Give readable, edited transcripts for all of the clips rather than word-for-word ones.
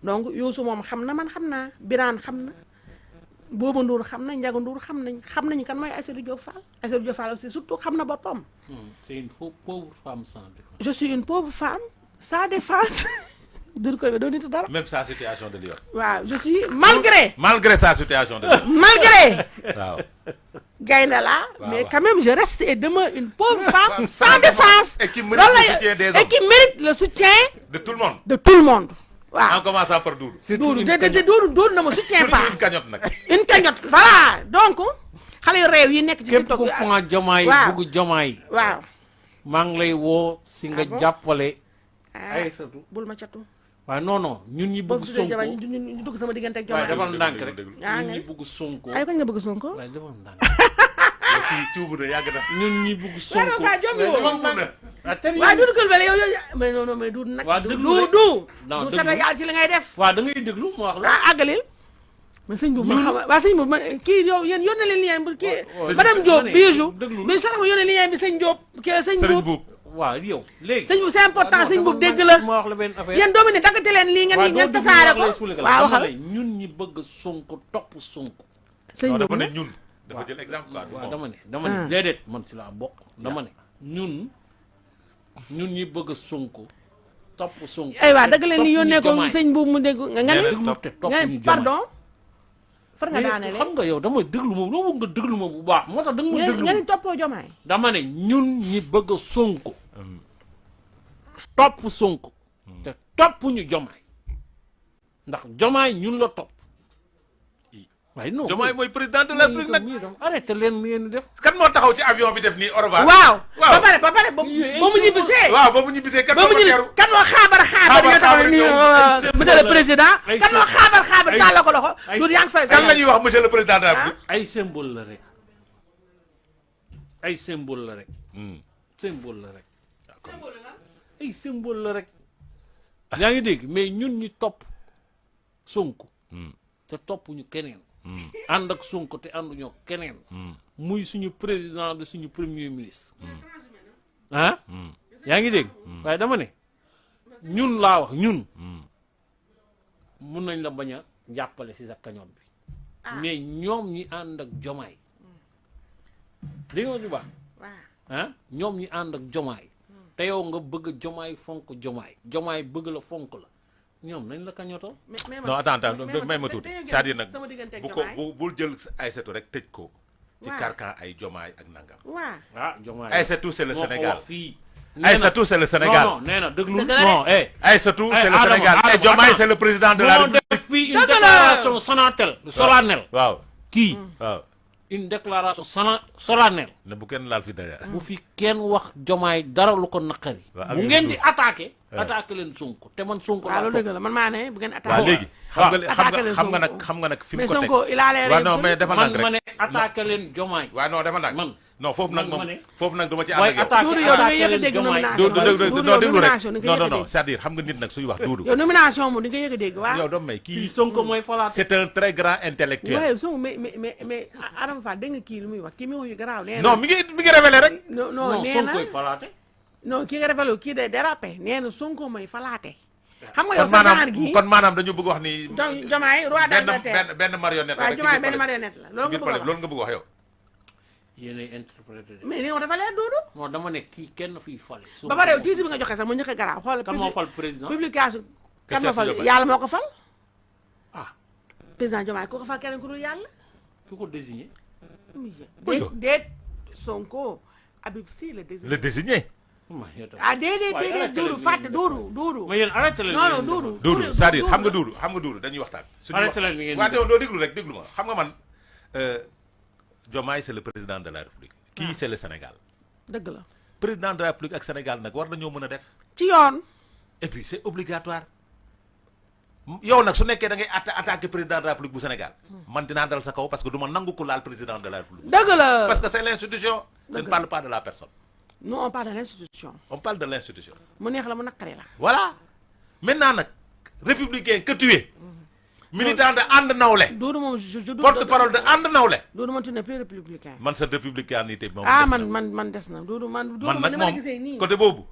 donc Youssou moom xam na man xam naa Birane xam na Booba Ndour xam na Ndiaga Ndour xam nañu kan mooy Aïssatou Diop Fall. Aïssatou Diop Fall aussi surtout xam na boppam. c'est une pauvre femme sans défense. je suis une pauvre femme sans défense. dul ko doo nit dara. même sa situation de Lyon. waaw je suis malgré sa situation de Lyon. malgré. waaw. gaynde la mais quand même je reste et demeure une pauvre femme sans défense. et qui mérite le soutien des hommes. et qui mérite le soutien. de tout le monde. de tout le monde. waaw en commençant par Doudou. Doudou ne me soutient pas. une cagnotte nag. une cagnotte voilà donc xale yu réew yi nekk ci képp TikTok ku bi. fan Diomaye waaw bugg Diomaye waaw. maa ngi lay woo si nga jàppale Aïssatou. bul ma catu. waaye non ñun ñi bëgg Sonko ñu dugg sama diggante ak waaye Diomaye. defal ndànk rek yaa ñun ngi ñi bëgg Sonko ay kañ nga bëgg Sonko. waaye defal ndànk kii cuubu na yàgg na. ñun ñi bëgg Sonko waaw jombi woo. defal ndànk waaw Doudou Coulibaly yow mais non mais Doudou nag. waaw déglu Doudou. non du sata yàlla ci li ngay def. waaw da ngay déglu mu wax la ah àggalil. mais sëñ boobu ma xam waa sëñ boobu kii yow yéen yónnee leen lien bi kii. madame Diop Bijou. déglu mais sax ma yónnee lien bi sëñ Diop. kii sëñ Serigne Boub. Boub. waaw yow léegi sëñ Boub c'est important sëñ Boub dégg la. ma wax la benn affaire yéen doomu ne daggate leen lii ngeen tasaare ko. waaw waxal ñun ñi bëgg Sonko topp Sonko. sëñ dafa Boub ne nag ñun. dafa jël exemple quoi. waaw dama ne déedéet man si laa bokk dama ne ñun ñi bëgg Sonko topp Sonko. aywa dagg leen ni yónnee ko sëñ Boub mu dégg nga nga ni. déglu te topp ñu Diomaye pardon. far nga daanele xam nga yow dama déglu ma loo bëgg nga déglu ma bu baax moo tax da nga ma déglu nga ni toppoo Diomaye. dama ne ñun ñi bëgg Sonko topp Sonko te topp ñu Diomaye ndax Diomaye ñun la topp waaye non Diomaye mooy président de la République nag. arrêté leen mu yéen def kan moo taxaw ci avion bi def nii au revoir. waaw waaw ba pare ba mu ñibbisee. waaw ba mu ñibbisee kan ba moo mu ko ñibbi teeru. kan moo xaabar nga taxaw ni monsieur le président. kan moo xaabar tàllal ko loxo. Doudou yaa ngi fay kan la ñuy wax monsieur le président de la République. ay symbole la rek ay symbole la rek symbole la rek ay symbole la rek yaa ngi dégg mais ñun ñi topp Sonko te topp ñu keneen ànd ak Sonko te ànduñoo keneen muy suñu président de suñu premier ministre ah yaa ngi dégg waaye dama ne ñun laa wax ñun mun nañ la bañ a jàppale si sa cagnotte bi mais ñoom ñi ànd ak Diomaye dégg nga ñu baax ah ñoom ñi ànd ak Diomaye te yow nga bëgg Diomaye fonk Diomaye bëgg la fonk la ñoom nañ la kañoto non attends may ma tuuti c'est-à-dire nag bu ko bul jël Aïssatou rek tëj ko ci carcan ay Diomaye ak nangam. waaw ah Diomaye Aïssatou c'est le Sénégal fii Aïssatou c'est le Sénégal non nee na déglu non Aïssatou c'est le Sénégal et Diomaye c'est le président de la République. def fii une déclaration solennelle waaw kii waaw une déclaration solennelle ne bu kenn laal fi dara. bu fi kenn wax Diomaye dara lu ko naqari bu ngeen di attaqué leen Sonko te man Sonko waaw loolu dëgg la man maa ne bu ngeen attaqué waaw léegi xam nga nag fi mu mais ko teg Sonko il a l'air waaw non mais dafa nag man ma rek ne attaqué leen Diomaye waaw non dafa nag man non foofu nag moom ma ne foofu nag du ma ci ànd waaye ak yow. Doudou yow da nga yëg a dégg nomination non déglu rek nomination ni nga yëg a non dégg c'est-à-dire xam nga nit nag suy wax Doudou yow nomination moom di nga yëg a dégg waaw yow doom may kii kii Sonko mooy falaat c'est un très grand intellectuel. waaye Sonko mais Adama Fall dégg nga kii lu muy wax kii mi wuyu garaaw nee na non mi ngi révélé rek. non non nee Sonko na koy falaate non kii nga révélé kii day dérapé nee na Sonko mooy falaate xam nga yow sa genre gii kon maanaam dañu bëgg wax ni. donc Diomaye roi d'Angleterre benn marionnette waaw rek Diomaye benn marionnette la loolu nga bëgg a wax loolu nga bëgg wax yow. yéenay interprété de mais li nga wax dafa leer Doudou non dama ne kii kenn fiy fale ba pare yow titre bi nga joxe sax mu njëkk a garaaw xool kan moo fal président publication kan moo fal yàlla moo ko fal président Diomaye ku ko fal keneen ku dul yàlla ku ko désigné déet Sonko Habib Sy le désigné. ah déedéet Doudou fàtte Doudou mais yéen arrêté leen non Doudou c'est-à-dire xam nga Doudou dañuy waxtaan. arrêté leen ngeen waaw doo déglu rek déglu ma xam nga man Diomaye c'est le président de la République. kii c'est le Sénégal. dëgg la président de la République ak Sénégal nag war nañoo mën a def. ci yoon. et puis c'est obligatoire. yow nag su nekkee da ngay attaquer président de la République bu Sénégal. man dinaa dal sa kaw parce que du ma nangu ko laal président de la République. dëgg la parce que c'est l'institution. je ne parle pas de la personne. nous on parle de l'institution. on parle de l'institution. mu neex la mu naqari la. voilà maintenant nag républicain que tu es. militant de ànd nawle. Doudou moom porte-parole de ànd nawle. Doudou man tu n'es plus républicain. man sa républicainité moom. man des na Doudou man. man nag ni ma la moom gisee nii. côté boobu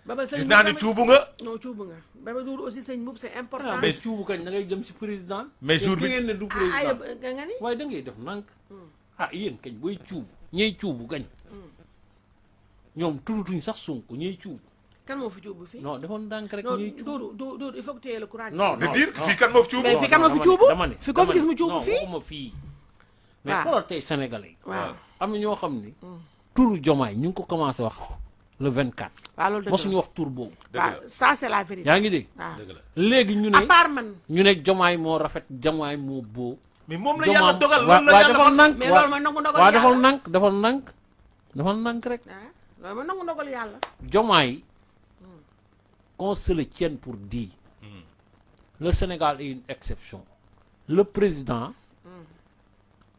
Baba sëñ gis naa ni cuubu nga. non cuubu nga Baba Doudou aussi sëñ Mboup c'est important. mais cuubu kañ da ngay jëm si président. mais jour bi ngeen ne du président nga ni. waaye da ngay def nank yéen kañ booy cuubu ñey cuubu kañ. ñoom tuddutuñ sax Sonko ñey cuubu. kan moo fi cuubu fii. non defoon ndànk rek non ñey cuubu. Doudou il faut que tu aies le courage. non de dire fii kan moo fi cuubu. mais fii kan moo fi cuubu. dama ne fi ko fi gis mu cuubu non fii. waxuma fii. mais waaw xoolal tey sénégalais. waaw am na ñoo xam ni. turu Diomaye ñu ngi ko commencé wax le 24. waaw loolu dëgg la mosuñu wax tur boobu. waaw ça c'est la vérité. yaa ngi dégg. waaw dëgg la léegi ñu ne à part man. ñu ne Diomaye moo rafet Diomaye moo boo. mais moom la yàlla dogal waa loolu la yàlla defal nank mais loolu mooy nangu ndogal waa yàlla. defal nank defal nank rek. loolu mooy nangu ndogal yàlla. Diomaye qu'on se le tienne pour dit le Sénégal est une exception. Le président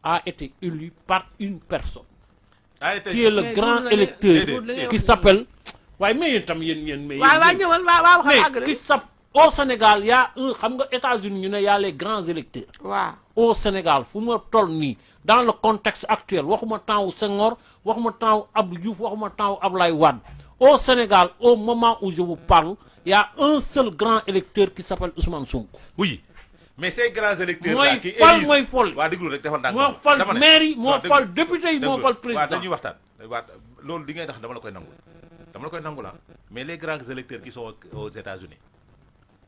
a été élu par une personne qui est le mais grand Doudou électeur Doudou qui s'appelle waaye mais yéen tam yéen mais waaw waaw ñëwal waaw waxal àgg mais qui s'appelle au Sénégal y a un xam nga États-Unis ñu ne y a les grands électeurs waaw au Sénégal fu ma toll nii dans le contexte actuel waxuma temps wu Senghor waxuma temps wu Abdou Diouf waxuma temps wu Abdoulaye Wade au Sénégal au moment où je vous parle il y a un seul grand électeur qui s'appelle Ousmane Sonko. oui mais ces grands électeurs mooy là qui fal élisent mooy fol. waa déglu rek defal ndànk moo fal maire yi moo fal député yi moo fal waaw président. dañuy waxtaan waa loolu di ngay tax dama la koy nangu la mais les grands électeurs qui sont aux États-Unis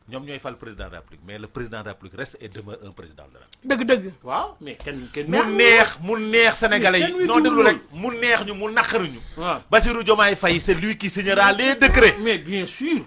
ñoom ñooy fal président de la République mais le président de la République reste et demeure un président de la République. dëgg. waaw mais kenn mu neex sénégalais kenn yi non weddiwul déglu rek mu neex ñu mu naqaruñu. waaw Bassirou Diomaye Faye c'est lui qui signera les décrets mais bien sûr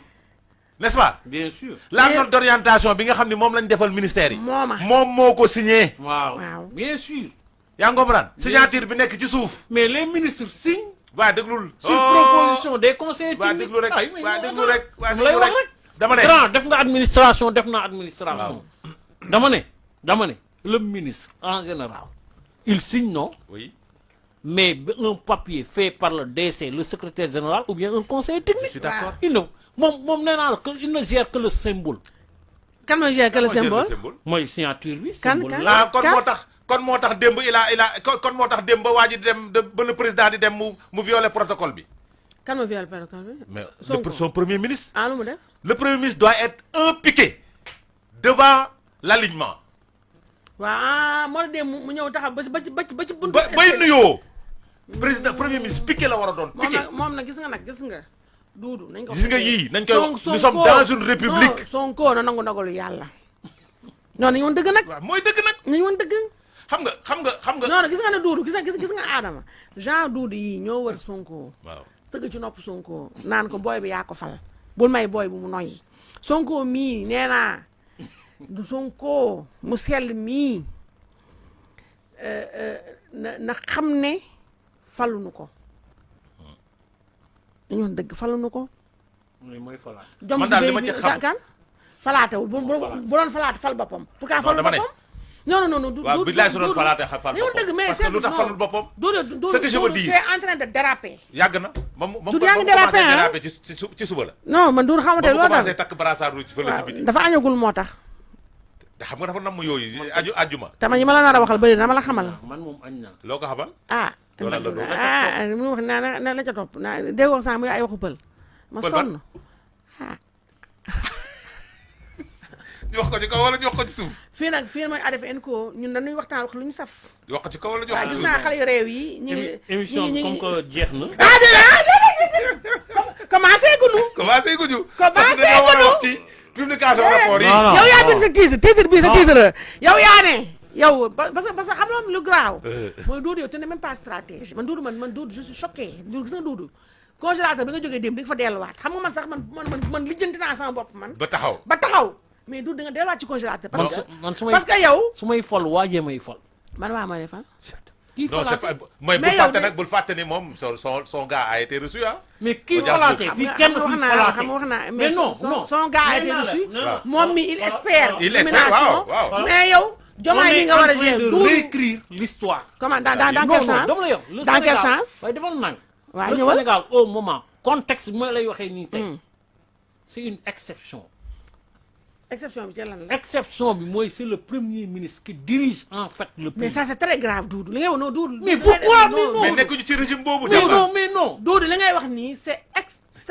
n'est-ce pas. bien sûr. la note d'orientation bi nga xam ne moom lañ defal ministère yi. moom moo ko signé. waaw bien sûr. yaa ngi comprendre signature bi nekk ci suuf. mais les ministres signent. waa déglul. sur proposition des conseillers waa techniques. déglu rek waa déglu rek waa lay wax rek. dama ne grand def nga administration def naa administration. dama ne le ministre en général il signe non. oui. mais un papier fait par le DC le secrétaire général ou bien un conseiller technique. je suis d'accord. il ne moom nee naa la que il ne gère que le symbole. kan ma gère que le symbole. mooy signature bi. Kan symbole kan la. kon moo tax démb kon moo tax démb ba waa ji dem ba le président di dem mu violer protocole bi. kan ma viole protocole bi. mais Sonko. son premier ministre. ah lu mu def. le premier ministre doit être un piqué devant l'alignement. waaw moo la dem mu ñëw taxaw ba ci buntu. bay nuyoo. président premier ministre piqué la war a doon piqué. moom nag gis nga Doudou nañ ko. gis nga yii nañ koy nous sommes dans une république. non Sonko na nangu ndogalu yàlla. non nañu woon dëgg nag. waaw mooy dëgg nag. nañu woon dëgg. xam nga. non gis nga ne Doudou gis nga Adama genre Doudou yii ñoo wër Sonko. waaw sëgg ci nopp Sonko naan ko booy bi yaa ko fal. bul may booy bu mu noyyi. Sonko mii nee naa du Sonko mu sell mii na xam ne faluñu ko. dañu woon dëgg faluñu ko. mooy falaat. man daal li ma ci xam kan falaatewul bu doon falaate fal boppam. pour que falul boppam. non. waaw bi laay su doon falaate fal boppam dëgg mais parce que lu tax falul boppam. ce que je veux dire en train de déraper. yàgg na moom yaa ngi déraper ci suba la. non man Doudou xamante loolu commencé takk brassard rouge fële ci biti. dafa añagul moo tax. xam nga dafa namm yooyu ajuma. tama yi ma la nar a waxal bëri dama la xamal. man moom añ naa. loo ko xamal. mu wax na la ca topp naa déggoo sax muy ay waxu pël. ma sonn ñu wax ko ci kaw wala ñu wax ko ci suuf. fii nag mooy ADFN ko ñun dañuy waxtaan wax lu ñu saf. ñu wax ko ci kaw wala ñu wax ko ci gis suuf. naa xale yu réew yi. ñu ngi émission bi comme que jeex na. commencé guñu. commencé guñu. commencé guñu ci publication rapport yi. yow yaa bind sa titre bii sa titre yow yaa ne. yow parce que xam nga lu graaw. mooy Doudou yow te ne même pas stratégie man Doudou man Doudou je suis choqué Doudou gis nga Doudou congélateur bi nga jógee dem di nga fa delluwaat xam nga man sax man lijjanti naa sama bopp man. ba taxaw mais Doudou da nga delluwaat ci congélateur. parce que yow. su may fol waajee may fol. man waa ma defal. kii non c'est falaate pas mooy bul fàtte nag bul fàtte ni moom son gars a été reçu ah. mais kii falaate fii kenn fii falaate xam nga wax naa mais non son gars a été reçu. moom mi il espère. waaw mais yow. Diomaye bi nga war a gérer Doudou réécrire l'histoire. comment dans quel sens dama la yow dans quel sens. waaye defal nang waaw le Sénégal au moment contexte bi ma lay waxee nii tey c'est une exception. exception bi ci lan la. exception bi mooy c'est le premier ministre qui dirige en fait le pays. mais ça c'est très grave Doudou li ngay wax non Doudou. mais pourquoi mais non mais nekkuñu ci régime boobu. mais non Doudou li ngay wax nii c'est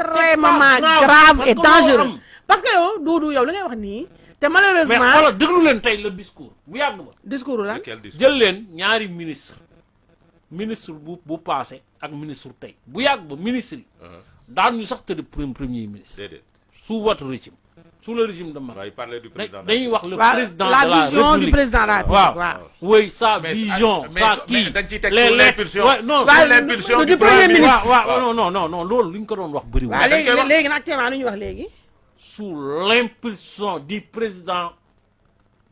extrêmement C'est pas grave grave, et parce que dangereux loolu am. parce que yow Doudou yow li ngay wax nii te mais malheureusement xoolal déglu leen tey le discours bu yàgg ba discours la Lequel discours? jël leen ñaari ministre bu passé ak ministre tey bu yàgg ba ministre yi daan ñu sax tëdd premier ministre déedéet. sous votre régime sous le régime de Macky waaye parler du président. dañuy wax le waaw président la de la vision du République président de la République waaw waaw oui sa Mais- vision mais- sa mais kii dañ ciy teg les sous lettres l'impulsion. ouais, non Waaw, Sous l'impulsion du du premier premier ministre. ministre. waaw non loolu lu ñu ko doon wax bëriwul waaw dañ koy wax. léegi nag actuellement lu ñuy wax léegi sous l'impulsion du président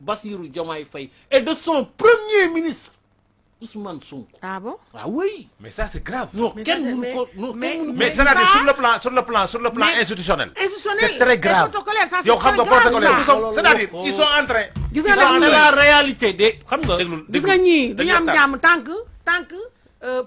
Bassirou Diomaye Faye et de son premier ministre Ousmane Sonko. ah bon Ah oui. Mais ça c'est grave. Non, Mais ça, kenn c'est- mënu ko non mais- kenn mënu ko. Mais ça- c'est-à-dire sur le plan Mais- institutionnel. institutionnel C'est très grave. et protocolaire ça c'est yow xam nga très grave, protocolaire ça. nous sommes- c'est-à-dire ils sont en train. gis C'est nga nag la réalité de xam nga. gis nga ñii du ñu am waxtaan. jàmm tant que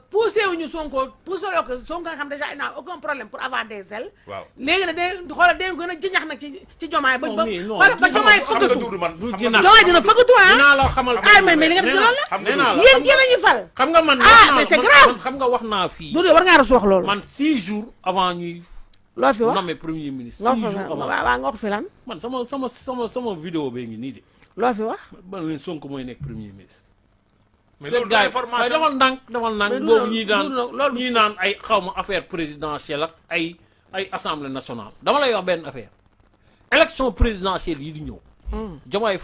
poussé wuñu Sonko poussé loo ko Sonko nga xam déjà il n'a aucun problème pour avoir des ailes. Waaw. léegi nag day xoolal day gën a jëñax nag ci Diomaye ba Non, ba mais non, ba xam Diomaye xam nga fëggatu Doudou man. Du xam jënax. Diomaye dina fëggatu ah dinaa la xamal. ah mais li nga def ci loolu la xam nga nee naa la yéen kii la ñuy fal xam nga man. Ah, wax naa mais la- c'est man- grave. man xam nga wax naa fii. Doudou war ngaa rus wax loolu man 6 jours avant ñuy loo fi wax nommer premier ministre. nga 6 wax jours fi avant. waaw nga wax fi lan man sama vidéo bee ngi nii de. loo fi wax man leen Sonko mooy nekk premier ministre. mais loolu gars yi information. waaye defal ndànk Mais boobu du ñuy loolu- daan loolu- ñuy naan ay xawma affaire présidentielle ak ay assemblée nationale dama lay wax benn affaire élection présidentielle yi di ñëw Diomaye Faye